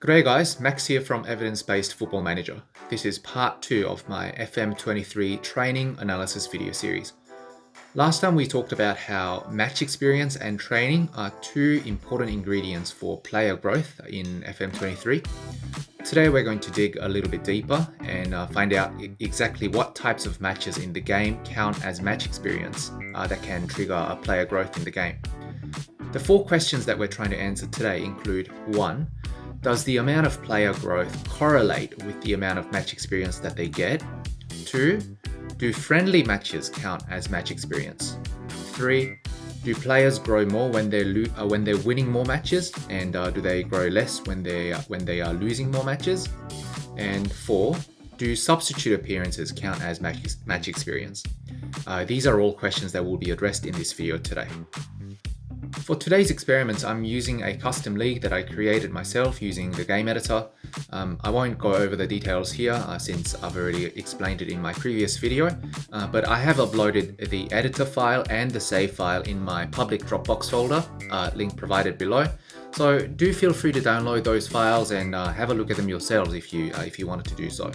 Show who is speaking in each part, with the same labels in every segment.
Speaker 1: G'day guys, Max here from Evidence-Based Football Manager. This is part 2 of my FM23 training analysis video series. Last time we talked about how match experience and training are two important ingredients for player growth in FM23. Today we're going to dig a little bit deeper and find out exactly what types of matches in the game count as match experience that can trigger a player growth in the game. The 4 questions that we're trying to answer today include 1. Does the amount of player growth correlate with the amount of match experience that they get? 2. Do friendly matches count as match experience? 3. Do players grow more when they're winning more matches, and do they grow less when they are losing more matches? And 4. Do substitute appearances count as match experience? These are all questions that will be addressed in this video today. For today's experiments, I'm using a custom league that I created myself using the game editor. I won't go over the details here since I've already explained it in my previous video, but I have uploaded the editor file and the save file in my public Dropbox folder, link provided below. So do feel free to download those files and have a look at them yourselves if you wanted to do so.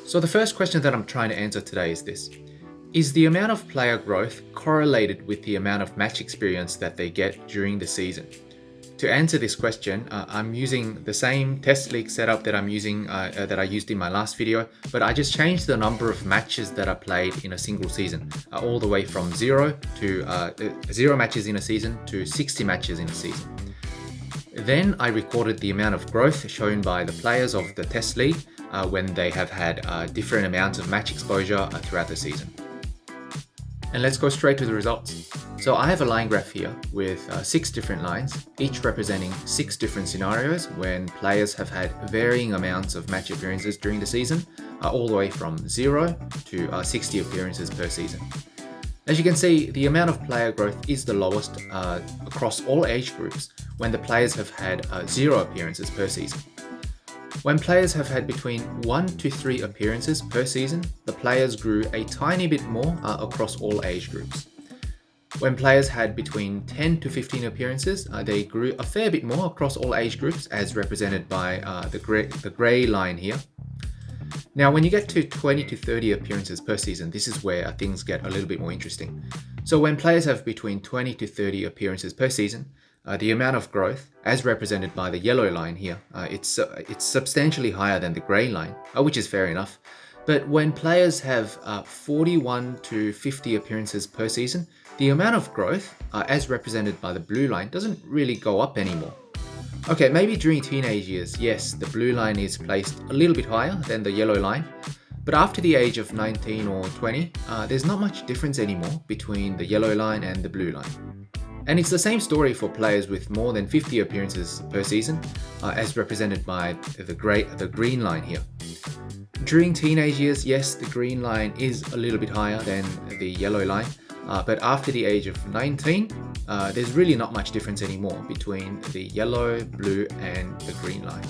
Speaker 1: So the first question that I'm trying to answer today is this. Is the amount of player growth correlated with the amount of match experience that they get during the season? To answer this question, I'm using the same test league setup that I used in my last video, but I just changed the number of matches that are played in a single season, all the way from 0 matches in a season to 60 matches in a season. Then I recorded the amount of growth shown by the players of the test league when they have had different amounts of match exposure throughout the season. And let's go straight to the results. So I have a line graph here with 6 different lines, each representing 6 different scenarios when players have had varying amounts of match appearances during the season, all the way from 0 to 60 appearances per season. As you can see, the amount of player growth is the lowest across all age groups when the players have had 0 appearances per season. When players have had between 1 to 3 appearances per season, the players grew a tiny bit more across all age groups. When players had between 10 to 15 appearances, they grew a fair bit more across all age groups, as represented by the grey line here. Now, when you get to 20 to 30 appearances per season, this is where things get a little bit more interesting. So when players have between 20 to 30 appearances per season, the amount of growth, as represented by the yellow line here, it's substantially higher than the grey line, which is fair enough. But when players have 41 to 50 appearances per season, the amount of growth, as represented by the blue line, doesn't really go up anymore. Okay, maybe during teenage years, yes, the blue line is placed a little bit higher than the yellow line, but after the age of 19 or 20, there's not much difference anymore between the yellow line and the blue line. And it's the same story for players with more than 50 appearances per season, as represented by the green line here. During teenage years, yes, the green line is a little bit higher than the yellow line, but after the age of 19, there's really not much difference anymore between the yellow, blue, and the green line.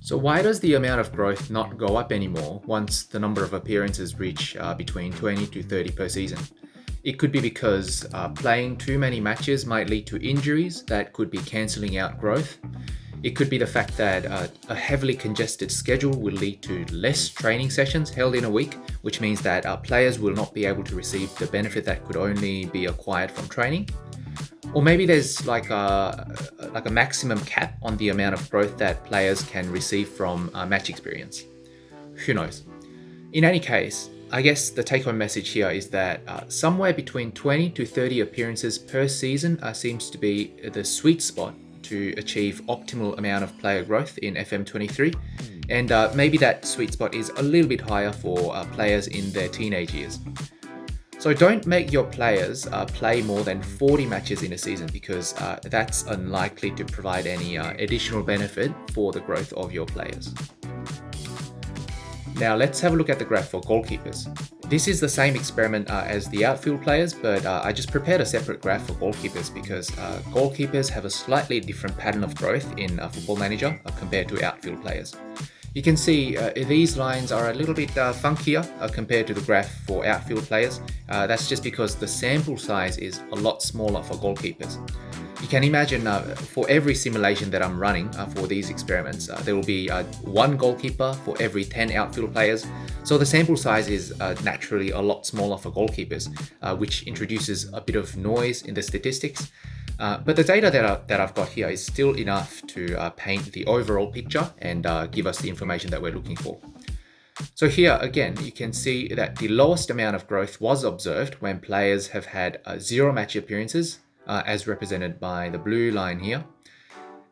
Speaker 1: So why does the amount of growth not go up anymore once the number of appearances reach between 20 to 30 per season? It could be because playing too many matches might lead to injuries that could be cancelling out growth. It could be the fact that a heavily congested schedule will lead to less training sessions held in a week, which means that players will not be able to receive the benefit that could only be acquired from training. Or maybe there's like a maximum cap on the amount of growth that players can receive from match experience. Who knows? In any case, I guess the take-home message here is that somewhere between 20 to 30 appearances per season seems to be the sweet spot to achieve optimal amount of player growth in FM23, and maybe that sweet spot is a little bit higher for players in their teenage years. So don't make your players play more than 40 matches in a season because that's unlikely to provide any additional benefit for the growth of your players. Now let's have a look at the graph for goalkeepers. This is the same experiment as the outfield players, but I just prepared a separate graph for goalkeepers because goalkeepers have a slightly different pattern of growth in Football Manager compared to outfield players. You can see these lines are a little bit funkier compared to the graph for outfield players. That's just because the sample size is a lot smaller for goalkeepers. You can imagine for every simulation that I'm running for these experiments, there will be one goalkeeper for every 10 outfield players. So the sample size is naturally a lot smaller for goalkeepers, which introduces a bit of noise in the statistics. But the data that I've got here is still enough to paint the overall picture and give us the information that we're looking for. So here again, you can see that the lowest amount of growth was observed when players have had 0 match appearances, as represented by the blue line here.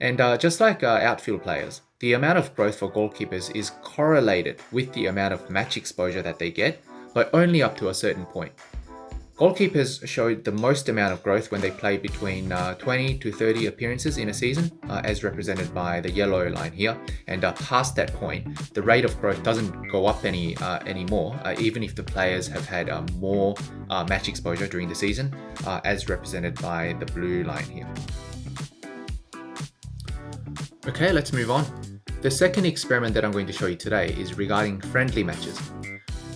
Speaker 1: And just like outfield players, the amount of growth for goalkeepers is correlated with the amount of match exposure that they get, but only up to a certain point. Goalkeepers showed the most amount of growth when they play between 20 to 30 appearances in a season, as represented by the yellow line here. And past that point, the rate of growth doesn't go up anymore, even if the players have had more match exposure during the season, as represented by the blue line here. Okay, let's move on. The second experiment that I'm going to show you today is regarding friendly matches.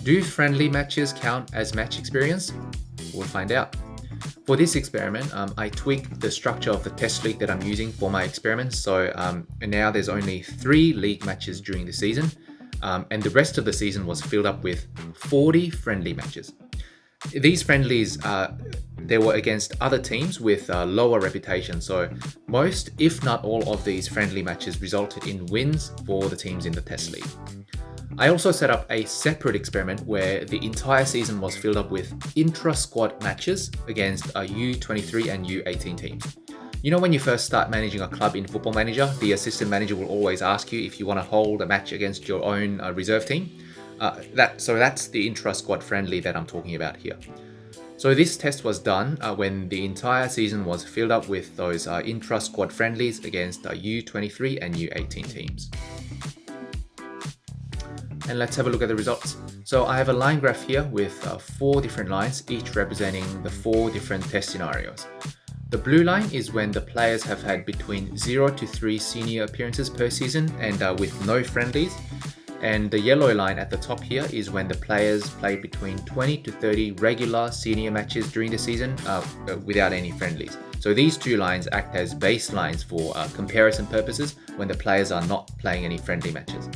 Speaker 1: Do friendly matches count as match experience? We'll find out. For this experiment, I tweaked the structure of the test league that I'm using for my experiments. So now there's only 3 league matches during the season, and the rest of the season was filled up with 40 friendly matches. These friendlies, they were against other teams with lower reputation. So most, if not all, of these friendly matches resulted in wins for the teams in the test league. I also set up a separate experiment where the entire season was filled up with intra-squad matches against U23 and U18 teams. You know, when you first start managing a club in Football Manager, the assistant manager will always ask you if you want to hold a match against your own reserve team. So that's the intra-squad friendly that I'm talking about here. So this test was done when the entire season was filled up with those intra-squad friendlies against U23 and U18 teams. And let's have a look at the results. So I have a line graph here with 4 different lines, each representing the 4 different test scenarios. The blue line is when the players have had between 0 to 3 senior appearances per season and with no friendlies. And the yellow line at the top here is when the players played between 20 to 30 regular senior matches during the season without any friendlies. So these 2 lines act as baselines for comparison purposes when the players are not playing any friendly matches.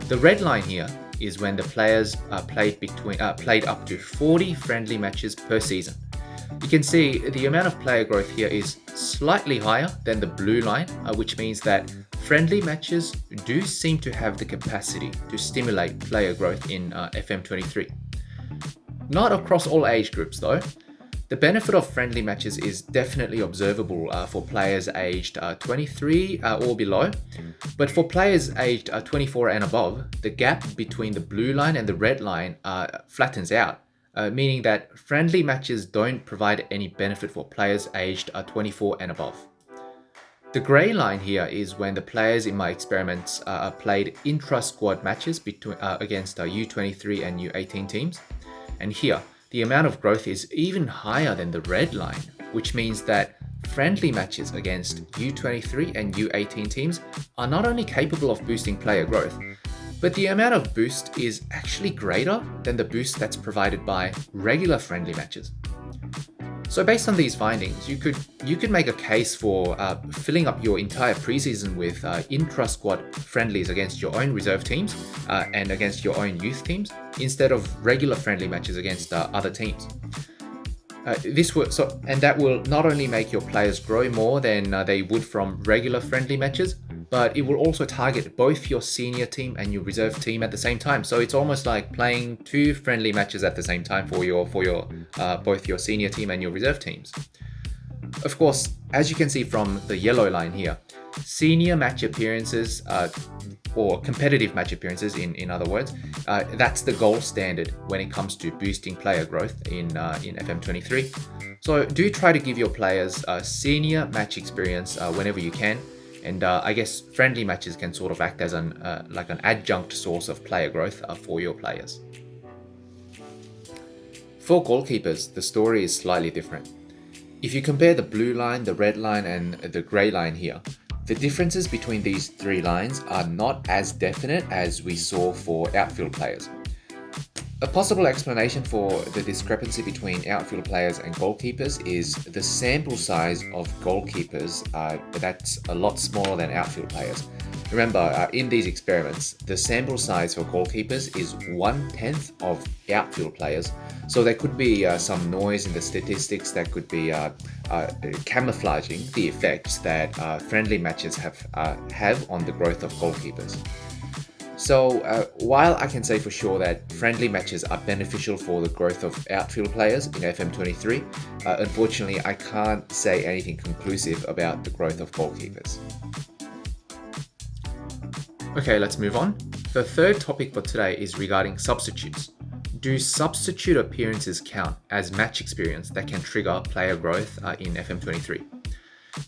Speaker 1: The red line here is when the players played up to 40 friendly matches per season. You can see the amount of player growth here is slightly higher than the blue line, which means that friendly matches do seem to have the capacity to stimulate player growth in FM23. Not across all age groups though. The benefit of friendly matches is definitely observable for players aged 23 or below, but for players aged 24 and above, the gap between the blue line and the red line flattens out, meaning that friendly matches don't provide any benefit for players aged 24 and above. The grey line here is when the players in my experiments played intra-squad matches against U23 and U18 teams, and here, the amount of growth is even higher than the red line, which means that friendly matches against U23 and U18 teams are not only capable of boosting player growth, but the amount of boost is actually greater than the boost that's provided by regular friendly matches. So based on these findings, you could make a case for filling up your entire preseason with intra-squad friendlies against your own reserve teams and against your own youth teams instead of regular friendly matches against other teams. That will not only make your players grow more than they would from regular friendly matches, but it will also target both your senior team and your reserve team at the same time. So it's almost like playing 2 friendly matches at the same time for both your senior team and your reserve teams. Of course, as you can see from the yellow line here, senior match appearances or competitive match appearances in other words, that's the gold standard when it comes to boosting player growth in FM23. So do try to give your players senior match experience whenever you can. And I guess friendly matches can sort of act as an adjunct source of player growth for your players. For goalkeepers, the story is slightly different. If you compare the blue line, the red line, and the grey line here, the differences between these 3 lines are not as definite as we saw for outfield players. A possible explanation for the discrepancy between outfield players and goalkeepers is the sample size of goalkeepers that's a lot smaller than outfield players. Remember, in these experiments, the sample size for goalkeepers is 1/10 of outfield players, so there could be some noise in the statistics that could be camouflaging the effects that friendly matches have on the growth of goalkeepers. So while I can say for sure that friendly matches are beneficial for the growth of outfield players in FM23, unfortunately I can't say anything conclusive about the growth of goalkeepers. Okay, let's move on. The third topic for today is regarding substitutes. Do substitute appearances count as match experience that can trigger player growth in FM23?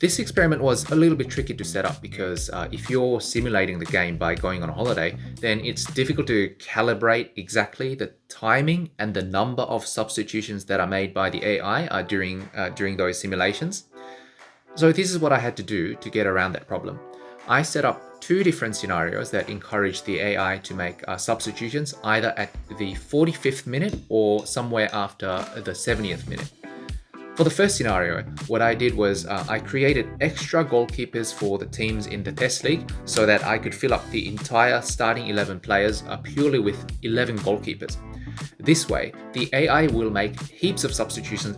Speaker 1: This experiment was a little bit tricky to set up because if you're simulating the game by going on a holiday, then it's difficult to calibrate exactly the timing and the number of substitutions that are made by the AI during those simulations. So this is what I had to do to get around that problem. I set up two different scenarios that encourage the AI to make substitutions either at the 45th minute or somewhere after the 70th minute. For the first scenario, what I did was I created extra goalkeepers for the teams in the test league so that I could fill up the entire starting 11 players purely with 11 goalkeepers. This way, the AI will make heaps of substitutions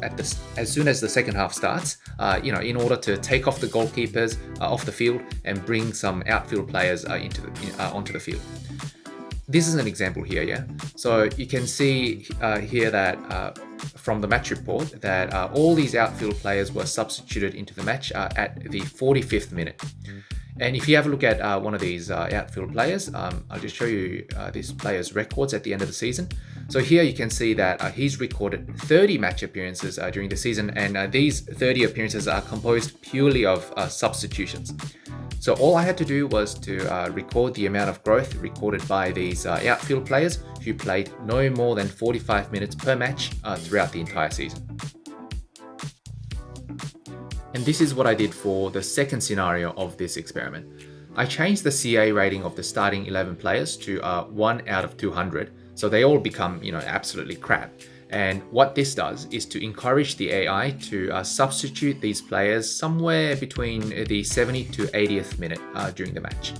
Speaker 1: as soon as the second half starts, in order to take off the goalkeepers off the field and bring some outfield players onto the field. This is an example here, yeah? So you can see here that from the match report that all these outfield players were substituted into the match at the 45th minute. And if you have a look at one of these outfield players, I'll just show you this player's records at the end of the season. So here you can see that he's recorded 30 match appearances during the season, and these 30 appearances are composed purely of substitutions. So all I had to do was to record the amount of growth recorded by these outfield players who played no more than 45 minutes per match throughout the entire season. And this is what I did for the second scenario of this experiment. I changed the CA rating of the starting 11 players to 1 out of 200, so they all become, absolutely crap. And what this does is to encourage the AI to substitute these players somewhere between the 70th to 80th minute during the match.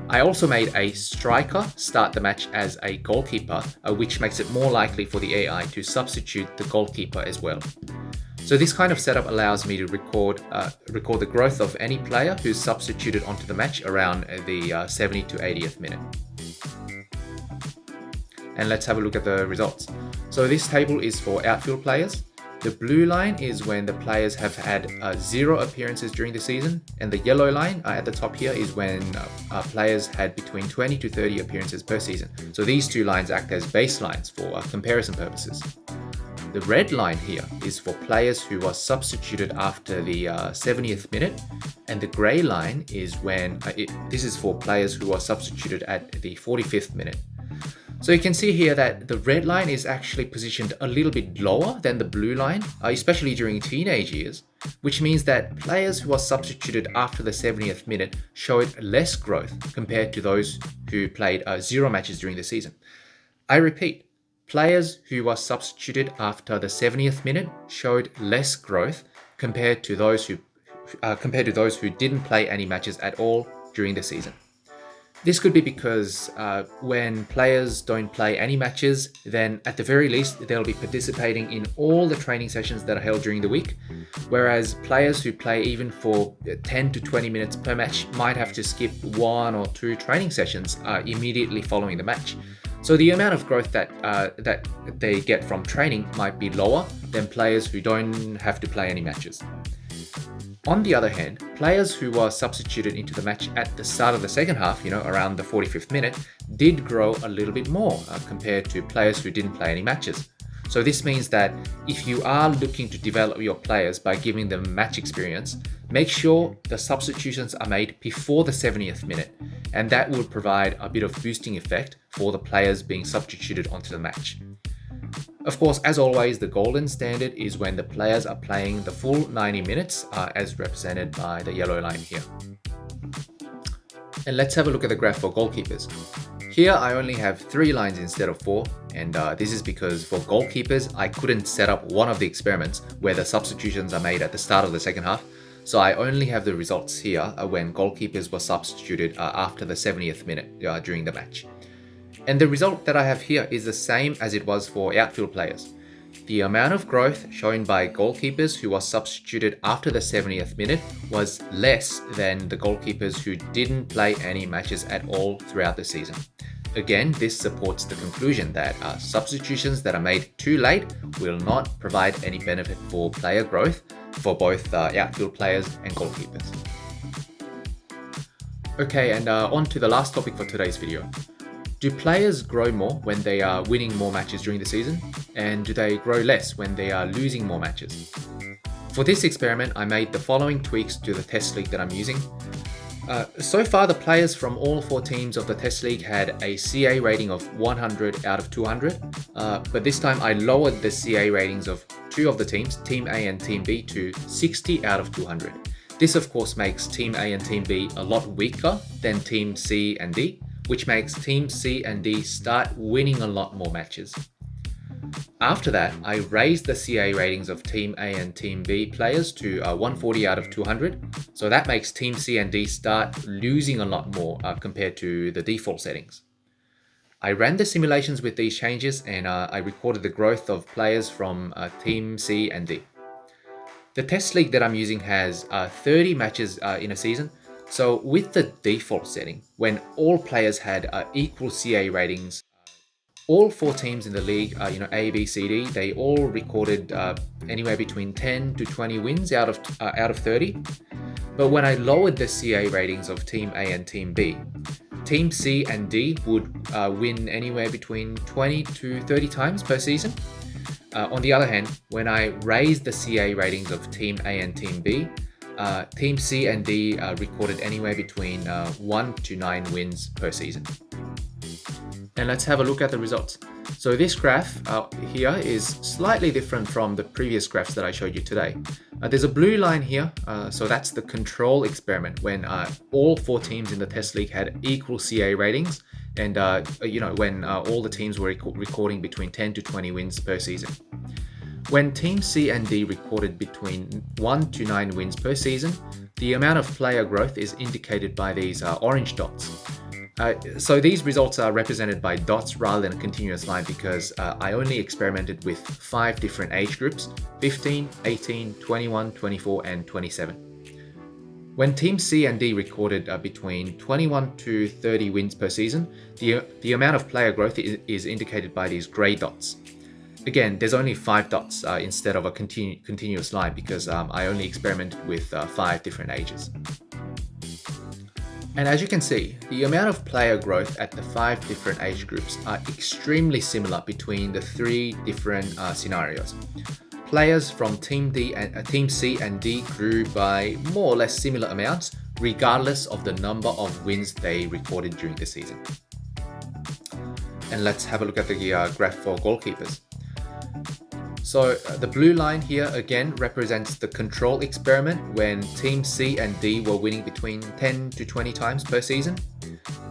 Speaker 1: I also made a striker start the match as a goalkeeper, which makes it more likely for the AI to substitute the goalkeeper as well. So this kind of setup allows me to record the growth of any player who's substituted onto the match around the 70th to 80th minute. And let's have a look at the results. So this table is for outfield players. The blue line is when the players have had 0 appearances during the season, and the yellow line at the top here is when players had between 20 to 30 appearances per season. So these two lines act as baselines for comparison purposes. The red line here is for players who were substituted after the 70th minute, and the grey line is when this is for players who were substituted at the 45th minute. So you can see here that the red line is actually positioned a little bit lower than the blue line, especially during teenage years, which means that players who are substituted after the 70th minute showed less growth compared to those who played 0 matches during the season. I repeat, players who were substituted after the 70th minute showed less growth compared to those who didn't play any matches at all during the season. This could be because when players don't play any matches, then at the very least, they'll be participating in all the training sessions that are held during the week, whereas players who play even for 10 to 20 minutes per match might have to skip 1 or 2 training sessions immediately following the match. So the amount of growth that they get from training might be lower than players who don't have to play any matches. On the other hand, players who were substituted into the match at the start of the second half, around the 45th minute, did grow a little bit more compared to players who didn't play any matches. So this means that if you are looking to develop your players by giving them match experience, make sure the substitutions are made before the 70th minute, and that will provide a bit of boosting effect for the players being substituted onto the match. Of course, as always, the golden standard is when the players are playing the full 90 minutes as represented by the yellow line here. And let's have a look at the graph for goalkeepers. Here I only have 3 lines instead of 4, and this is because for goalkeepers I couldn't set up one of the experiments where the substitutions are made at the start of the second half, so I only have the results here when goalkeepers were substituted after the 70th minute during the match. And the result that I have here is the same as it was for outfield players. The amount of growth shown by goalkeepers who were substituted after the 70th minute was less than the goalkeepers who didn't play any matches at all throughout the season. Again, this supports the conclusion that substitutions that are made too late will not provide any benefit for player growth for both outfield players and goalkeepers. Okay, and on to the last topic for today's video. Do players grow more when they are winning more matches during the season? And do they grow less when they are losing more matches? For this experiment, I made the following tweaks to the test league that I'm using. So far, the players from all 4 teams of the test league had a CA rating of 100 out of 200, but this time I lowered the CA ratings of 2 of the teams, Team A and Team B, to 60 out of 200. This of course makes Team A and Team B a lot weaker than Team C and D, which makes Team C and D start winning a lot more matches. After that, I raised the CA ratings of Team A and Team B players to 140 out of 200, so that makes Team C and D start losing a lot more compared to the default settings. I ran the simulations with these changes and I recorded the growth of players from Team C and D. The test league that I'm using has 30 matches in a season, so with the default setting, when all players had equal CA ratings, all 4 teams in the league, A, B, C, D, they all recorded anywhere between 10 to 20 wins out of 30. But when I lowered the CA ratings of Team A and Team B, Team C and D would win anywhere between 20 to 30 times per season. On the other hand, when I raised the CA ratings of Team A and Team B, Team C and D recorded anywhere between 1 to 9 wins per season. And let's have a look at the results. So this graph here is slightly different from the previous graphs that I showed you today. There's a blue line here, so that's the control experiment when all 4 teams in the test league had equal CA ratings, and when all the teams were recording between 10 to 20 wins per season. When Team C and D recorded between 1 to 9 wins per season, the amount of player growth is indicated by these orange dots. So these results are represented by dots rather than a continuous line because I only experimented with 5 different age groups, 15, 18, 21, 24, and 27. When Team C and D recorded between 21 to 30 wins per season, the amount of player growth is indicated by these grey dots. Again, there's only 5 dots instead of a continuous line because I only experimented with 5 different ages. And as you can see, the amount of player growth at the 5 different age groups are extremely similar between the 3 different scenarios. Players from Team C and D grew by more or less similar amounts, regardless of the number of wins they recorded during the season. And let's have a look at the graph for goalkeepers. So the blue line here again represents the control experiment when Team C and D were winning between 10 to 20 times per season.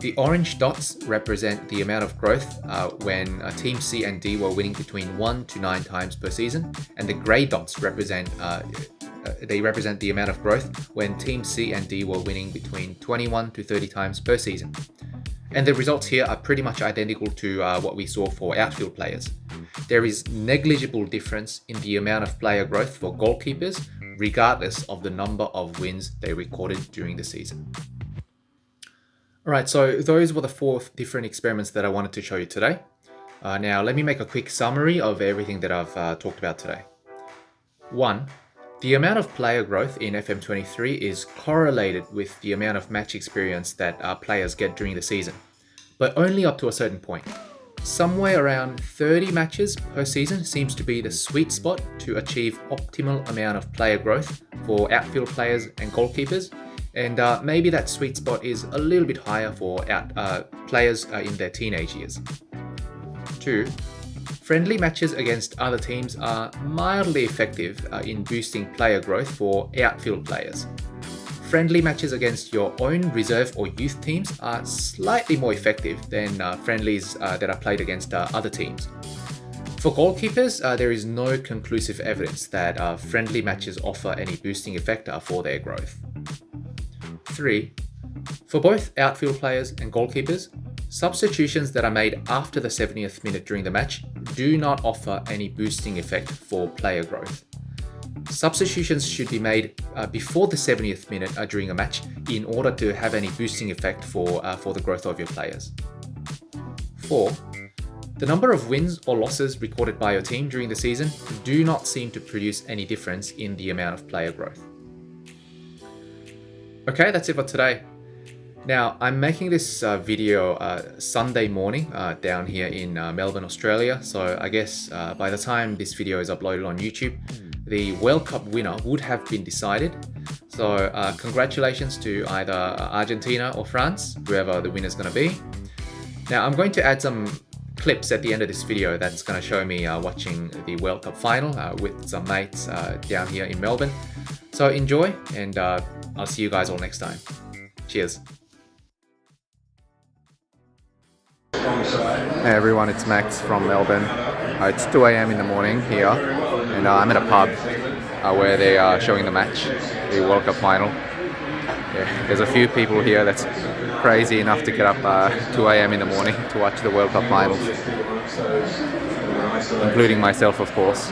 Speaker 1: The orange dots represent the amount of growth when Team C and D were winning between 1 to 9 times per season, and the grey dots represent the amount of growth when Team C and D were winning between 21 to 30 times per season. And the results here are pretty much identical to what we saw for outfield players. There is negligible difference in the amount of player growth for goalkeepers, regardless of the number of wins they recorded during the season. Alright, so those were the 4 different experiments that I wanted to show you today. Now let me make a quick summary of everything that I've talked about today. 1. The amount of player growth in FM23 is correlated with the amount of match experience that players get during the season, but only up to a certain point. Somewhere around 30 matches per season seems to be the sweet spot to achieve optimal amount of player growth for outfield players and goalkeepers, and maybe that sweet spot is a little bit higher for players in their teenage years. 2. Friendly matches against other teams are mildly effective in boosting player growth for outfield players. friendly matches against your own reserve or youth teams are slightly more effective than friendlies that are played against other teams. For goalkeepers, there is no conclusive evidence that friendly matches offer any boosting effect for their growth. 3. For both outfield players and goalkeepers, substitutions that are made after the 70th minute during the match do not offer any boosting effect for player growth. Substitutions should be made before the 70th minute during a match in order to have any boosting effect for the growth of your players. 4. The number of wins or losses recorded by your team during the season do not seem to produce any difference in the amount of player growth. Okay, that's it for today. Now, I'm making this video Sunday morning down here in Melbourne, Australia. So I guess by the time this video is uploaded on YouTube, the World Cup winner would have been decided. So congratulations to either Argentina or France, whoever the winner is going to be. Now, I'm going to add some clips at the end of this video that's going to show me watching the World Cup final with some mates down here in Melbourne. So enjoy, and I'll see you guys all next time. Cheers. Hey everyone, it's Max from Melbourne. It's 2 a.m. in the morning here, and I'm at a pub where they are showing the match, the World Cup final. Yeah, there's a few people here that's crazy enough to get up 2 a.m. in the morning to watch the World Cup finals, including myself, of course.